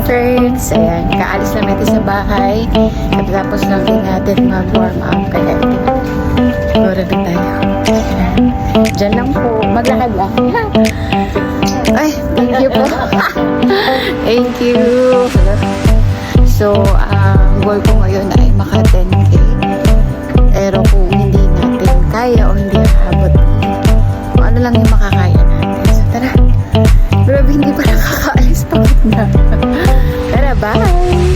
friends. Ayan, kaalis na natin sa bahay. At tapos lang din natin mag-warm up. Kaya siguro na tayo. Diyan lang po. Maglakad lang. Ay, thank you po. Thank you. So, goal ko ngayon ay maka 10K. Pero kung hindi natin kaya o hindi nakabot, kung ano lang yung makakaya natin. So, tara. Grabe, hindi pa nakakaalis. Pagod na. Tara, bye!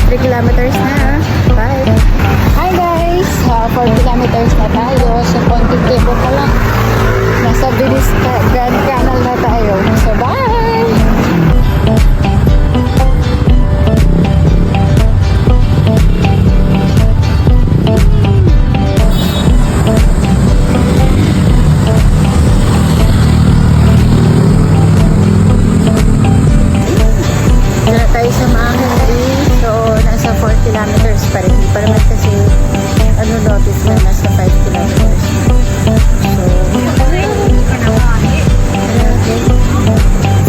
3 kilometers na. Bye! Hi guys! 4 kilometers na tayo. So, konting tempo pa lang. Nasa Bilis Grand Canal na tayo. So, bye! Dala tayo sa Mahal. So, nasa 4 kilometers pa rin. Hindi pa naman kasi notice na nasa 5 kilometers. So,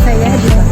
saya, di ba?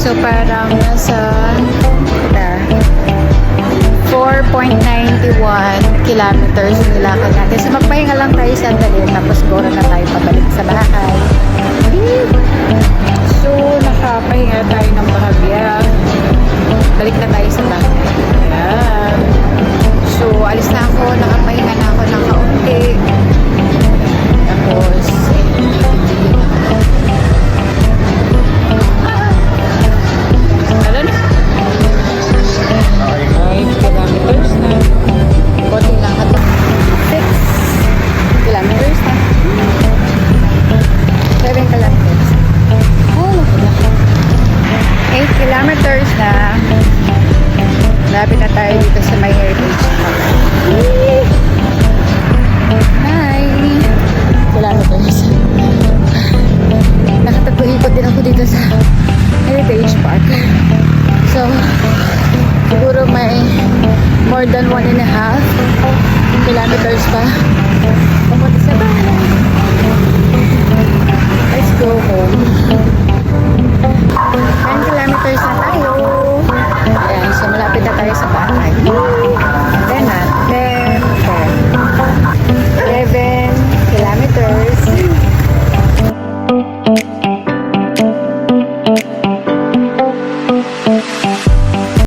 So, parang nasa 4.91 kilometers nilakad natin. So, magpahinga lang tayo sandali. Tapos, gora na tayo pabalik sa bahay. So, nakapahinga tayo ng bahagya. Balik na tayo sa bahay. Ayan. So, alis na ako. Nakapahinga na ako ng kaunti. Tapos, kilometers na. Lapit na tayo dito sa may heritage park. Hi! Kilometers. Nakatagpo-ikot din ako dito sa heritage park. So, siguro may more than 1.5 kilometers pa. Pumunta sa bahay. Let's go home.